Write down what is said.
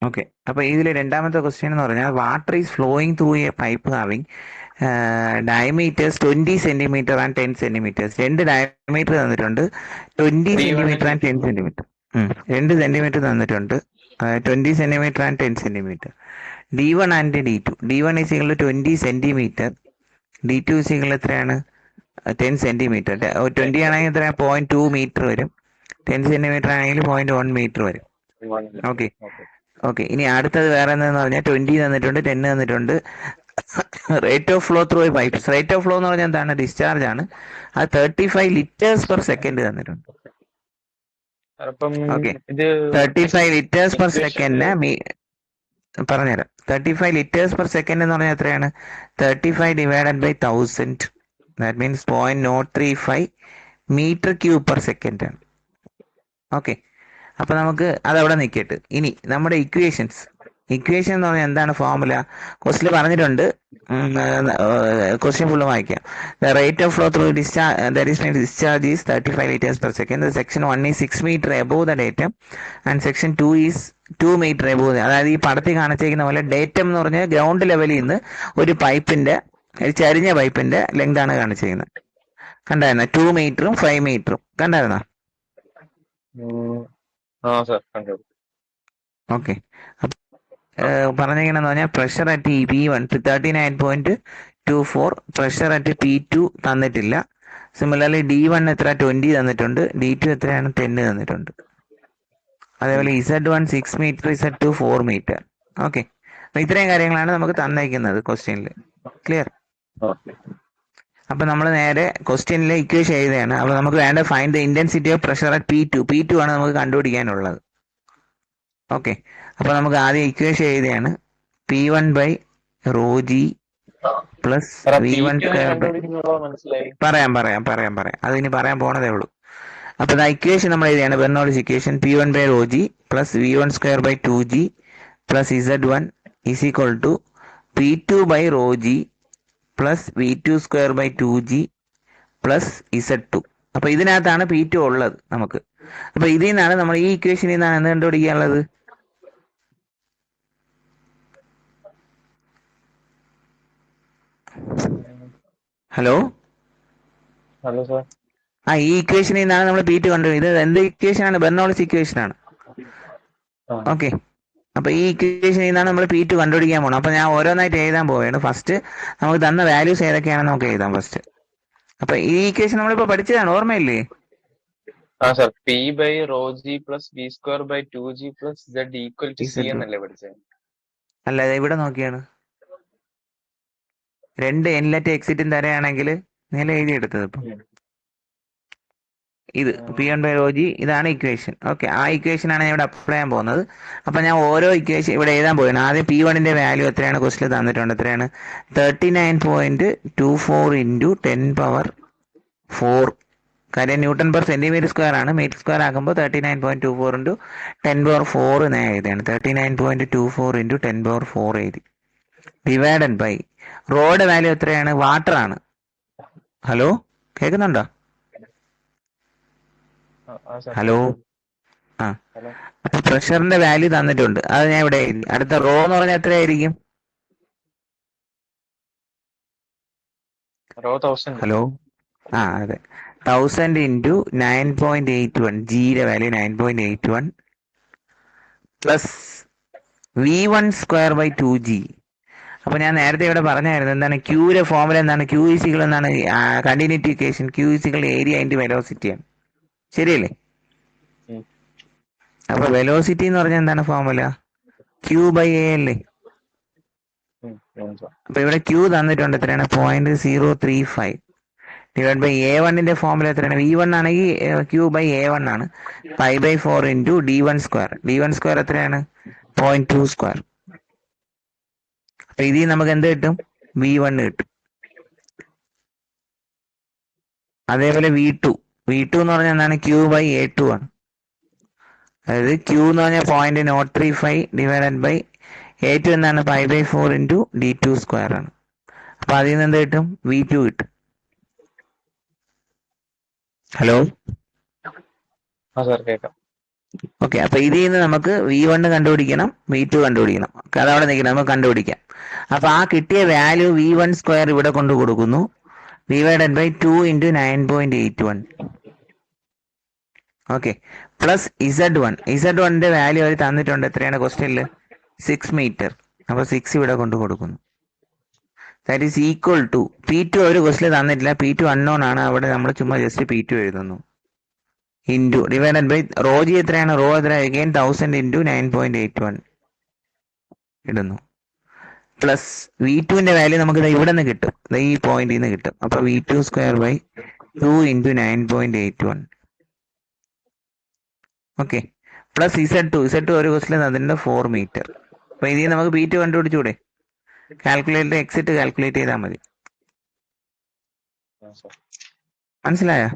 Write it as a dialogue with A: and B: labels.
A: Okay. അപ്പൊ ഇതിൽ രണ്ടാമത്തെ ക്വസ്റ്റ്യൻ എന്ന് പറഞ്ഞാൽ water is flowing through a pipe having diameters 20 centimetre and 10 centimetres. രണ്ട് ഡയമീറ്റർ തന്നിട്ടുണ്ട്, 20
B: D1
A: centimetre
B: and
A: and 10
B: D2.
A: Centimetre. 2 centimetre തന്നിട്ടുണ്ട്, 20 centimetre and 10 centimetre. D1 and D2. D1 is equal to 20 centimetre, D2 is equal എത്രയാണ്? 10 centimetre. 20
B: 10
A: ആണെങ്കിൽ എത്ര? 0.2 metre വരും. 10 centimetre ആണെങ്കിൽ 0.1 metre വരും.
B: 1 meter.
A: Okay.
B: Okay.
A: Okay, ഇനി അടുത്തത് വേറെ എന്താണെന്ന് പറഞ്ഞാൽ 20 തന്നിട്ടുണ്ട്, 10 തന്നിട്ടുണ്ട്. Rate of flow through pipes. Rate of flow എന്ന് പറഞ്ഞാൽ എന്താണ്? ഡിസ്ചാർജ് ആണ്. അത് 35 ലിറ്റേഴ്സ് പെർ സെക്കൻഡ് തന്നിട്ടുണ്ട്.
B: അപ്പം
A: ഓക്കെ,
B: ഇത്
A: 35 ലിറ്റേഴ്സ് പെർ
B: ഇക്വേഷനില്
A: സെക്കൻഡിന് പറഞ്ഞുതരാം. 35 ലിറ്റേഴ്സ് പെർ സെക്കൻഡ് എന്ന് പറഞ്ഞാൽ എത്രയാണ്? 35 divided by 1000. That means 0.035 metre cube per second ആണ്. ഓക്കെ, അപ്പൊ നമുക്ക് അതവിടെ നിൽക്കട്ടെ. ഇനി നമ്മുടെ ഇക്വേഷൻസ് എന്ന് പറഞ്ഞാൽ എന്താണ് ഫോർമുല? ക്വസ്റ്റിൽ പറഞ്ഞിട്ടുണ്ട്. ക്വസ്റ്റ്യൻ ഫുള്ള് വായിക്കാം. The rate of flow through discharge is 35 liters per second. Section 1 is 6 meter above the datum and section 2 is 2 meter above. അതായത് ഈ പടത്തിൽ കാണിച്ചിരിക്കുന്ന പോലെ ഡേറ്റം എന്ന് പറഞ്ഞാൽ ഗ്രൗണ്ട് ലെവലിൽ നിന്ന് ഒരു പൈപ്പിന്റെ, ചരിഞ്ഞ പൈപ്പിന്റെ ലെങ്ത് ആണ് കാണിച്ചിരിക്കുന്നത്. കണ്ടായിരുന്ന 2 മീറ്ററും 5 മീറ്ററും കണ്ടായിരുന്ന?
B: സർ കണ്ടു.
A: ഓക്കെ, പറഞ്ഞിരിക്കണെന്ന് പറഞ്ഞാൽ pressure at P1 39.24, pressure at P2 തന്നിട്ടില്ല. സിമിലർലി D1 എത്ര? 20 തന്നിട്ടുണ്ട്, D2 എത്രയാണ്? 10 തന്നിട്ടുണ്ട്. അതേപോലെ Z1 6 metre, Z2 4 metre. Okay, അപ്പൊ ഇത്രയും കാര്യങ്ങളാണ് നമുക്ക് തന്നിരിക്കുന്നത് ക്വസ്റ്റ്യനിൽ. ക്ലിയർ? അപ്പൊ നമ്മൾ നേരെ ക്വസ്റ്റ്യനിലെ ഇക്വേഷൻ എഴുതുകയാണ്. അപ്പൊ നമുക്ക് വേണ്ട find the intensity of pressure at P2 ആണ് നമുക്ക് കണ്ടുപിടിക്കാനുള്ളത്. ഓക്കെ, അപ്പൊ നമുക്ക് ആദ്യം ഇക്വേഷൻ എഴുതുകയാണ്. P1 by rho G plus V1 square by,
B: മനസ്സിലായി.
A: പറയാം. അതിനി പറയാൻ പോണതേ ഉള്ളൂ. അപ്പൊ ഇക്വേഷൻ നമ്മൾ എഴുതിയാണ്, Bernoulli's equation. P1 by rho G plus V1 square by 2G plus Z1 is equal to P2 by rho G plus V2 square by 2G plus Z2. അപ്പൊ ഇതിനകത്താണ് P2 ഉള്ളത് നമുക്ക്. അപ്പൊ ഇതിൽ നിന്നാണ് നമ്മൾ ഈ ഇക്വേഷനിൽ നിന്നാണ് എന്ത് കണ്ടുപിടിക്കാനുള്ളത്? Hello
B: sir.
A: ഈ ഇക്വേഷനിൽ നിന്നാണ് നമ്മൾ P2 കണ്ടുപിടിക്കുന്നത്. ഇത് എന്ത് ഇക്വേഷൻ ആണ്? ബെർണോളിസ് ഇക്വേഷൻ ആണ്. ഓക്കെ, അപ്പൊ ഈ ഇക്വേഷനിൽ നിന്നാണ് നമ്മൾ P2 കണ്ടുപിടിക്കാൻ പോകണം. അപ്പൊ ഞാൻ ഓരോന്നായിട്ട് എഴുതാൻ പോവുകയാണ്. ഫസ്റ്റ് നമുക്ക് തന്ന വാല്യൂസ് ഏതൊക്കെയാണെന്ന് നമുക്ക് എഴുതാം ഫസ്റ്റ്. അപ്പൊ ഈ ഇക്വേഷൻ നമ്മളിപ്പോ പഠിച്ചതാണ്, ഓർമ്മയില്ലേ?
B: Sir, P by rho G plus V square by 2G plus Z equal to C
A: Z2
B: എന്നല്ലേ പഠിച്ചത്?
A: അല്ല, ഇവിടെ നോക്കിയാണ്. 2 ഇൻലെറ്റ് എക്സിറ്റും തരാണെങ്കിൽ നില എഴുതിയെടുത്തത്. ഇപ്പം ഇത് P1 ബൈ റോ ജി, ഇതാണ് ഇക്വേഷൻ. ഓക്കെ, ആ ഇക്വേഷൻ ആണ് ഞാൻ ഇവിടെ അപ്ലൈ ചെയ്യാൻ പോകുന്നത്. അപ്പൊ ഞാൻ ഓരോ ഇക്വേഷൻ ഇവിടെ എഴുതാൻ പോവുകയാണ്. ആദ്യം P1ന്റെ വാല്യൂ എത്രയാണ്? ക്വസ്റ്റിൽ തന്നിട്ടുണ്ട്. എത്രയാണ്? 39.24 ഇൻറ്റു 10⁻4. കാര്യം ന്യൂട്ടൺ പെർ സെന്റിമീറ്റർ സ്ക്വയർ ആണ്. മീറ്റർ സ്ക്വയർ ആക്കുമ്പോൾ 39.24 ഇൻറ്റു 10⁻4 ഞാൻ എഴുതിയാണ്. 39.24 ഇൻറ്റു 10⁻4 എഴുതി. ഡിവൈഡഡ് ബൈ റോഡ് വാല്യൂ എത്രയാണ്? വാട്ടർ ആണ്. ഹലോ, കേൾക്കുന്നുണ്ടോ? Hello,
B: hello.
A: അപ്പൊ പ്രഷറിന്റെ വാല്യൂ തന്നിട്ടുണ്ട്, അത് ഞാൻ ഇവിടെ എഴുതി. അടുത്ത റോ എന്ന് പറഞ്ഞാൽ എത്രയായിരിക്കും?
B: റോ 1000.
A: ഹലോ, അതെ, 1000 ഇൻറ്റു 9.81, ജിയുടെ value 9.81 plus V1 square by 2G. അപ്പൊ ഞാൻ നേരത്തെ ഇവിടെ പറഞ്ഞായിരുന്നു എന്താണ് ക്യൂയുടെ ഫോർമുല? എന്താണ്? Q ഈസിക്കൽ എന്നാണ് continuity equation. Q is equal area into velocity ആണ്. ശരിയല്ലേ? അപ്പൊ വെലോസിറ്റി എന്ന് പറഞ്ഞാൽ എന്താണ് ഫോർമുല? Q ബൈ A അല്ലേ? അപ്പൊ ഇവിടെ Q തന്നിട്ടുണ്ട്, എത്രയാണ്? 0.035 ഡിവൈഡ് ബൈ A1ന്റെ ഫോർമുല എത്രയാണ്? V1 ആണെങ്കിൽ Q ബൈ A1 ആണ്. 5/4 into D1 square. D1 square എത്രയാണ്? 0.2 സ്ക്വയർ. അപ്പൊ ഇതിൽ നമുക്ക് എന്ത് കിട്ടും? V1 കിട്ടും. അതേപോലെ V2 എന്ന് പറഞ്ഞാൽ എന്താണ്? Q ബൈ A2 ആണ്. അതായത് Q എന്ന് പറഞ്ഞാൽ 0.035 ഡിവൈഡഡ് ബൈ A2 എന്താണ്? 5/4 ഇൻറ്റു D2 സ്ക്വയർ ആണ്. അപ്പൊ അതിൽ നിന്ന് എന്ത് കിട്ടും? V2 കിട്ടും. ഹലോ,
B: സർ കേൾക്കാം.
A: ഓക്കെ, അപ്പൊ ഇതിൽ നിന്ന് നമുക്ക് V1 കണ്ടുപിടിക്കണം, V2 കണ്ടുപിടിക്കണം. അതവിടെ നിൽക്കണം, നമുക്ക് കണ്ടുപിടിക്കാം. അപ്പൊ ആ കിട്ടിയ വാല്യൂ V1 സ്ക്വയർ ഇവിടെ കൊണ്ട് കൊടുക്കുന്നു, divided by 2 into 9.81. Okay, plus Z1ന്റെ വാല്യൂ അവർ തന്നിട്ടുണ്ട്. എത്രയാണ് ക്വസ്റ്റ്യനിൽ? 6 മീറ്റർ. അപ്പൊ 6 ഇവിടെ കൊണ്ട് കൊടുക്കുന്നു. That is equal to P2. ഒരു ക്വസ്റ്റ്യൻ തന്നിട്ടില്ല, P2 അൺനോൺ ആണ്. അവിടെ നമ്മൾ ചുമ്മാ ജസ്റ്റ് P2 എഴുതുന്നു. Into divided by rho G എത്രയാണ്? റോ എത്ര? അഗൈൻ 1000 ഇൻറ്റു 9.81 ഇടുന്നു. പ്ലസ് V2ന്റെ വാല്യൂ നമുക്ക് ഇവിടെ നിന്ന് കിട്ടും, ഈ പോയിന്റിൽ നിന്ന് കിട്ടും. അപ്പൊ V2 square by 2 into 9.81. Okay, plus Z2 ഒരു ക്വസ്റ്റ്യൻ അതിൻ്റെ 4 മീറ്റർ. അപ്പൊ ഇതിൽ നമുക്ക് P2 കണ്ടുപിടിച്ചൂടെ? കാൽക്കുലേറ്റർ എക്സിറ്റ് കാൽക്കുലേറ്റ് ചെയ്താൽ മതി.
B: ആ സർ.
A: മനസ്സിലായോ?